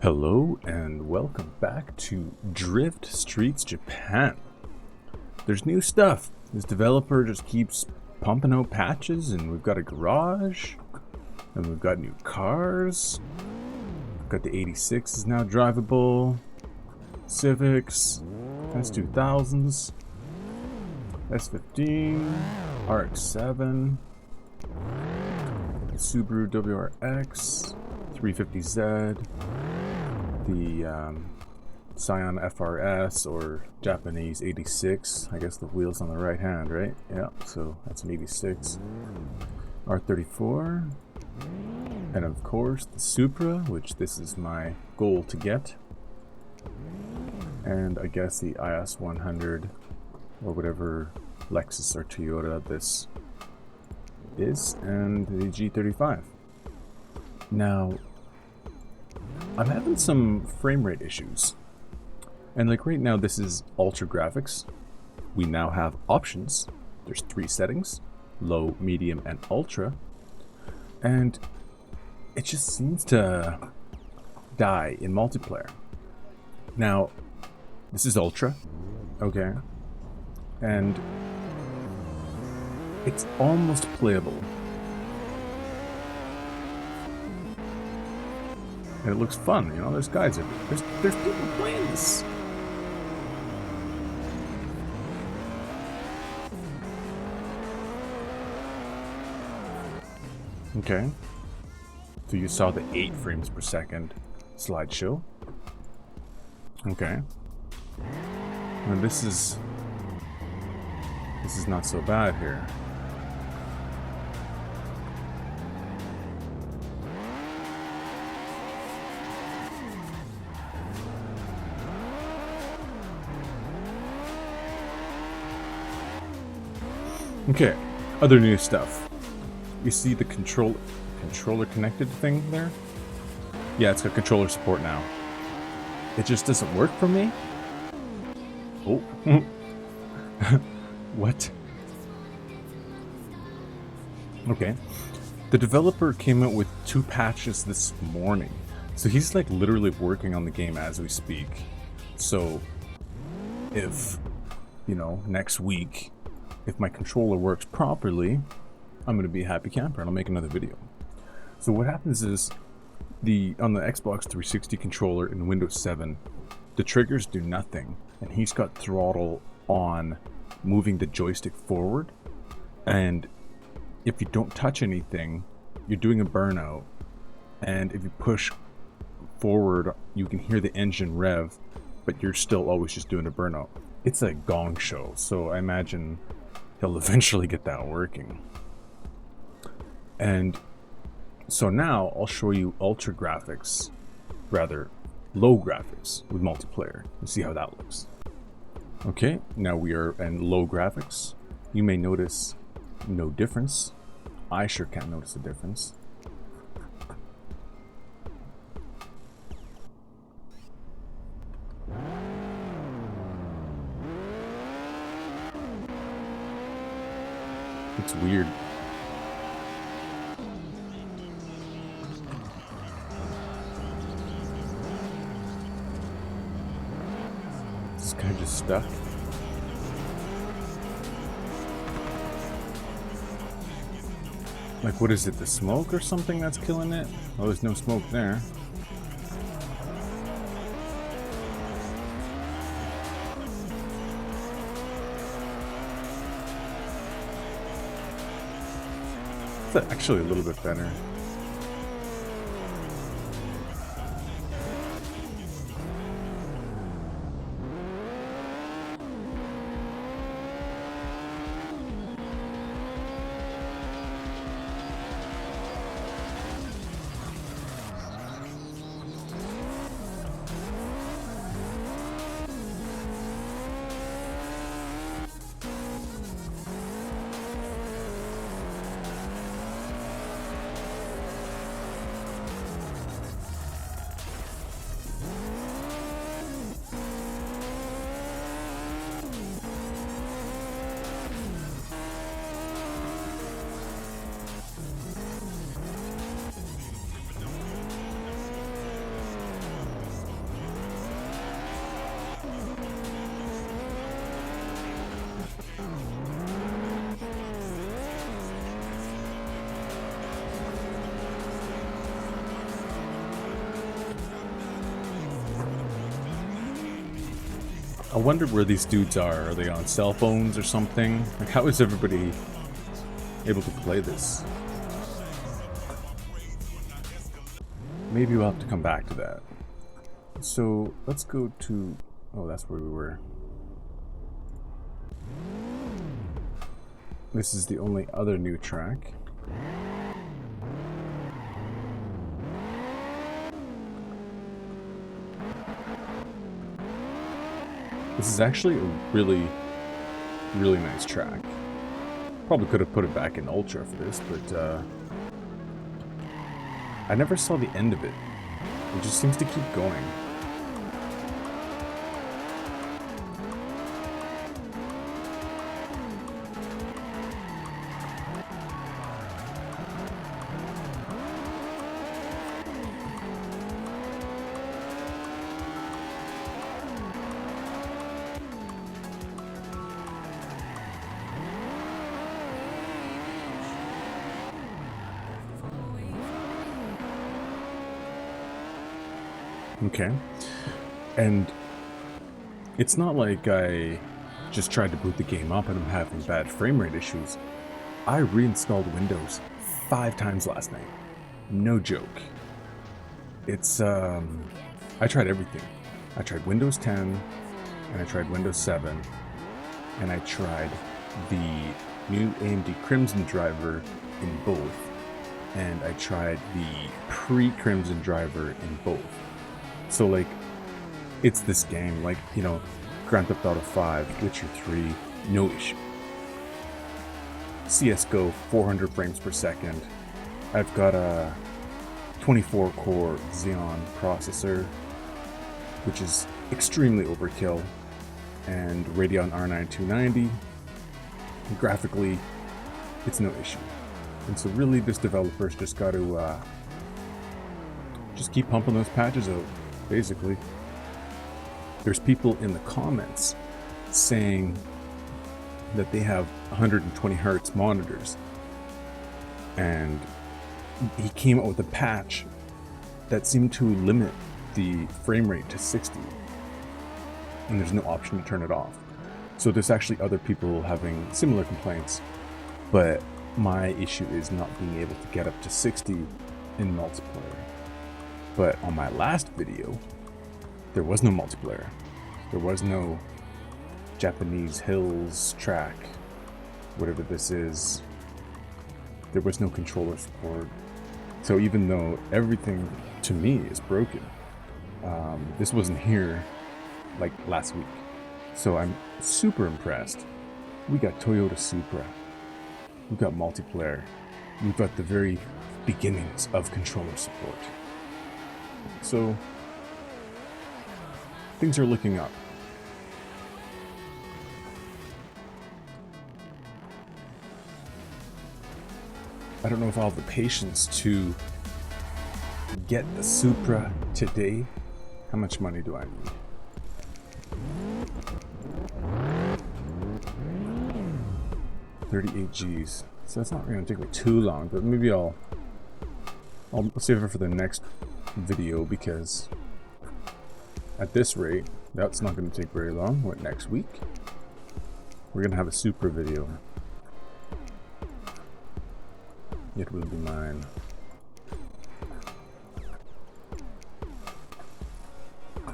Hello and welcome back to Drift Streets Japan. There's new stuff. This developer just keeps pumping out patches, and we've got a garage, and we've got new cars. We've got the 86 is now drivable, Civics, S2000s, S15, RX-7, the Subaru WRX, 350Z, the Scion FRS, or Japanese 86. I guess the wheel's on the right hand, right? Yeah, so that's an 86. R34. And of course the Supra, which this is my goal to get. And I guess the IS 100, or whatever Lexus or Toyota this is, and the G35. Now, I'm having some frame rate issues. And like right now, this is ultra graphics. We now have options. There's 3 settings: low, medium, and ultra. And it just seems to die in multiplayer. Now, this is ultra, okay? And it's almost playable. And it looks fun, you know, there's guys everywhere. There's people playing this. Okay. So you saw the 8 frames per second slideshow. Okay. And this is not so bad here. Okay, other new stuff. You see the controller connected thing there? Yeah, it's got controller support now. It just doesn't work for me? Oh. What? Okay. The developer came out with 2 patches this morning. So he's like literally working on the game as we speak. So if, you know, next week, if my controller works properly, I'm going to be a happy camper and I'll make another video. So what happens is, on the Xbox 360 controller in Windows 7, the triggers do nothing, and he's got throttle on moving the joystick forward, and if you don't touch anything, you're doing a burnout, and if you push forward, you can hear the engine rev, but you're still always just doing a burnout. It's a gong show, so I imagine he'll eventually get that working. And so now I'll show you ultra graphics, rather low graphics with multiplayer, and see how that looks. Okay, now we are in low graphics. You may notice no difference. I sure can't notice a difference. It's weird. This guy just stuck. Like, what is it, the smoke or something that's killing it? Oh, there's no smoke there. It's actually a little bit better. I wonder where these dudes are. Are they on cell phones or something? Like, how is everybody able to play this? Maybe we'll have to come back to that. So let's go to... oh, that's where we were. This is the only other new track. This is actually a really, really nice track. Probably could have put it back in Ultra for this, but I never saw the end of it. It just seems to keep going. Okay, and it's not like I just tried to boot the game up and I'm having bad frame rate issues. I reinstalled Windows 5 times last night. No joke. It's, I tried everything. I tried Windows 10, and I tried Windows 7, and I tried the new AMD Crimson driver in both, and I tried the pre-Crimson driver in both. So, like, it's this game, like, you know, Grand Theft Auto 5, Witcher 3, no issue. CSGO, 400 frames per second. I've got a 24-core Xeon processor, which is extremely overkill, and Radeon R9 290. Graphically, it's no issue. And so really, this developer's just got to just keep pumping those patches out. Basically, there's people in the comments saying that they have 120 hertz monitors, and he came out with a patch that seemed to limit the frame rate to 60, and there's no option to turn it off. So there's actually other people having similar complaints, but my issue is not being able to get up to 60 in multiplayer. But on my last video, there was no multiplayer. There was no Japanese Hills track, whatever this is. There was no controller support. So even though everything to me is broken, this wasn't here like last week. So I'm super impressed. We got Toyota Supra. We've got multiplayer. We've got the very beginnings of controller support. So, things are looking up. I don't know if I'll have the patience to get the Supra today. How much money do I need? $38 G's. So that's not going to take me too long, but maybe I'll save it for the next video, because at this rate, that's not going to take very long. What, next week? We're going to have a Supra video. It will be mine.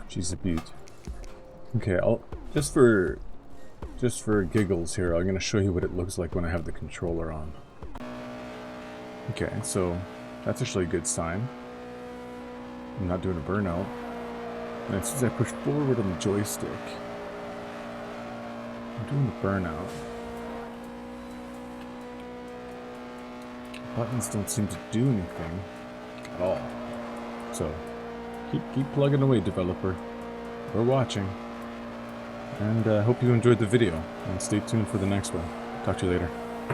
She's a beaut. Okay, I'll just for giggles here, I'm going to show you what it looks like when I have the controller on. Okay, so that's actually a good sign. I'm not doing a burnout. And as soon as I push forward on the joystick, I'm doing a burnout. Buttons don't seem to do anything at all. So keep plugging away, developer. We're watching. And I hope you enjoyed the video, and stay tuned for the next one. Talk to you later.